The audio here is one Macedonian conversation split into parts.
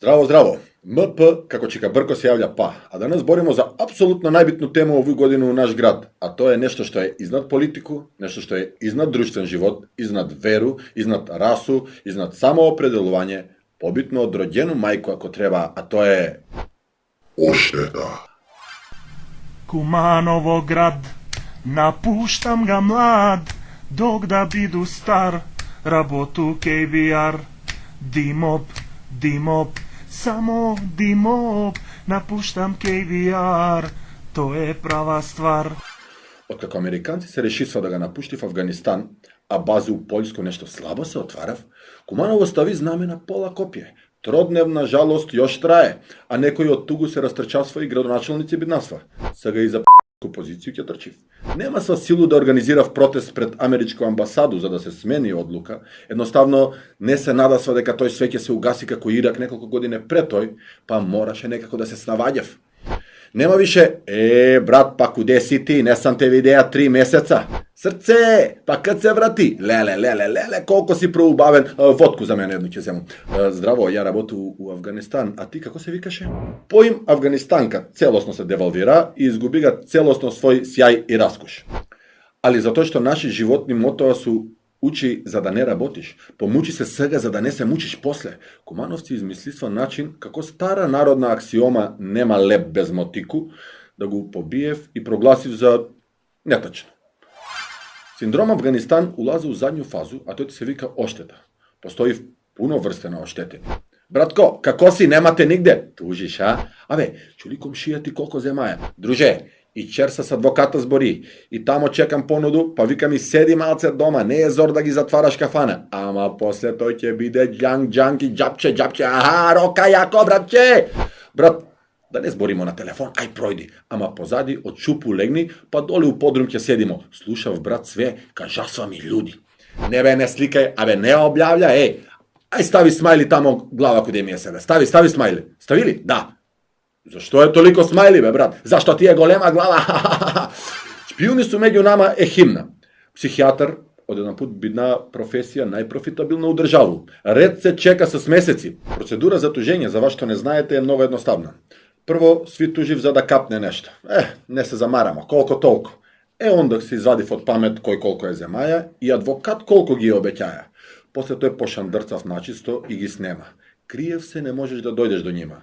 Здраво, здраво! МП, како Чика Брко се јавља па, а данас боримо за апсолутно најбитну тему овој година у наш град, а тоа е нешто што е изнад политику, нешто што е изнад друштвен живот, изнад веру, изнад расу, изнад самоопределување, побитно од роѓену мајку ако треба, а тоа е оштета. Куманово град, напуштам га млад, док да биду стар, работу KVR, димоп, само димоп, напуштам KVR, тоа е права ствар. Откако американци се решисва да ga напушти в Афганистан, а бази у Поljsко нешто слабо се отварав, Куманово стави знаме на пола копие. Тродневна жалост још трае, а некој од тугу се растрчасва и градоначалници биднасва. Сега и за позицију ќе трчив. Нема сва силу да организирав протест пред америчко амбасаду за да се смени одлука. Едноставно не се надасва дека тој све ќе се угаси како Ирак неколку години пред тој, па мораше некако да се снаваѓав. Нема више, брат, па куде си ти, не сам те видеа 3 месеца. Срце, па кад се врати? Леле, колко си проубавен. Водку за мене едно ќе земам. Здраво, ја работу у Афганистан, а ти како се викаше? Поим Афганистанка целосно се девалвира и изгубига целосно свој сјај и раскош. Али затоа што наши животни мотоа су учи за да не работиш, помучи се сега за да не се мучиш после. Кумановци измислисва начин како стара народна аксиома нема леп без мотику, да го побиев и прогласив за нетачно. Синдром Афганистан улази у задњу фазу, а тој се вика оштета. Постои пуно врсте на оштетени. Братко, како си, немате нигде? Тужиш, а? Чули комшија ти колко земаја? Друже, и черса с адвоката збори, и тамо чекам понуду, па вика ми седи малце дома, не е зор да ги затвараш кафана. Ама после тој ќе биде джанг и джапче, рока јако, братче! Брат, да не зборимо на телефон, ај пројди, ама позади од шупу легни, па доле у подрум ќе седимо. Слушав брат све, кажасва ми људи. Не сликај, не објавља, ај стави смајли тамо глава куде ми е седа. Стави смајли. Ставили? Да. Зашто е толико смајли, бе, брат? Зашто ти е голема глава? Шпиуни су меѓу нама е химна. Психијатар, од еден пут бидна професија најпрофитабилна у државу. Ред се чека с месеци. Процедура за тужење, за вас што не знаете, е многу едноставна. Прво, сви тужив за да капне нешто. Не се замарамо, колко толку. Онда се извадив од памет кој колко е земаја и адвокат колко ги обеќаја. После тој пошандрцав начисто и ги снема. Криев се, не можеш да дојдеш до њима.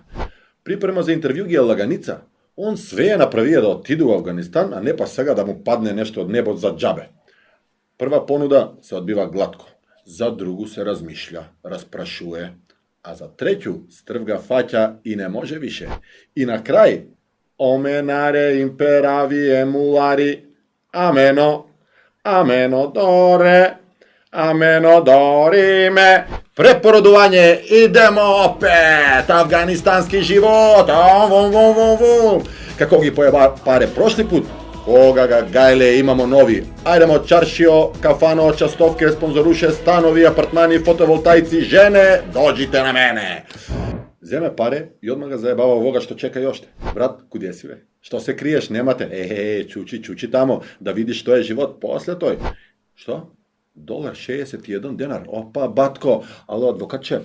Припрема за интервју ги е лаганица. Он све е направија да отиде у Афганистан, а не па сега да му падне нешто од небот за џабе. Прва понуда се одбива глатко. За другу се размишља, распрашуе. А за треќу стрвга фаќа и не може више. И на крај, оменаре имперави емулари, амено дориме. Препородување, идемо опет, афганистански живот, Како ги поеба паре прошли пут, кога га гајле имамо нови. Ајдемо чаршио, кафано, частовке, спонзоруше, станови, апартмани, фотоволтаици, жене, доđите на мене. Земе паре и одма га заебава овога што чека јоште. Брат, куде си бе? Што се криеш, немате? Чучи тамо, да видиш што е живот после тој. Што? $61. Опа, батко, ало, адвокатче,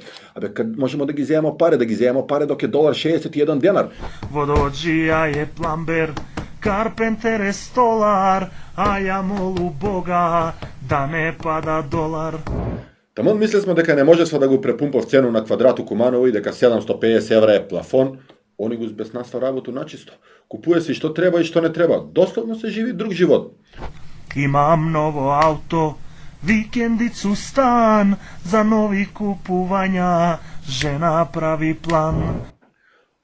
кад можемо да ги земемо паре док е $61. Водоđија е пламбер, карпентер е столар, а ја молу Бога да не пада долар. Тамон мислесме дека не можесва да го препумпав цену на квадрат у Куманово и дека 750 евра е плафон, они го збеснасва работу начисто. Купуе се што треба и што не треба. Дословно се живи друг живот. Имам ново ауто, викендицу стан, за нови купувања, жена прави план.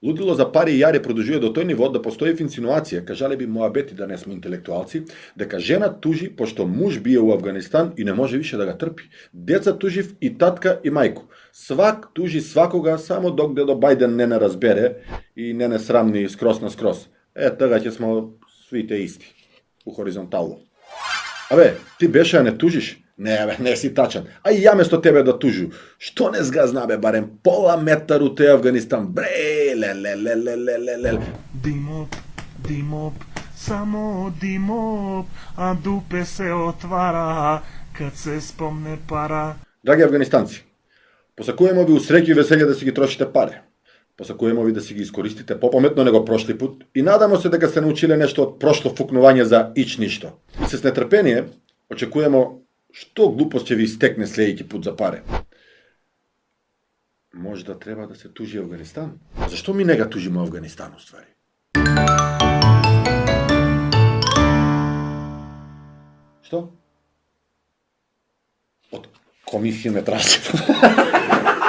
Лудило за пари и јаре продолжува до тој ниво да постои инсинуација, кажале би моабети да не сме интелектуалци, дека жена тужи пошто муж бие у Афганистан и не може више да га трпи. Деца тужив и татка и мајку. Свак тужи свакога само док дедо Бајден не разбере и не срамни скрос на скрос. Тога ќе смо свите исти. У хоризонтално. Ти беше, а не тужиш? Не си тачан. А и ја место тебе да тужу. Што не згазна барем пола метар у тој Афганистан? Бре, лелелелелелелел. Димоп, само димоп, а дупе се отвара, кад се спомне пара. Драги афганистанци, посакуваме ви усреќи и веселје да си ги трошите паре. Посакуваме ви да си ги искористите попаметно него прошли пут и надамо се дека сте научиле нешто од прошло фукнување за ич ништо. И се с нетрпение очекуваме што глупост ќе ви стекне следејќи пут за паре. Може да треба да се тужи Афганистан? А зашто ми не га тужимо Афганистан, уствари? Што? Од коми филм е трашен?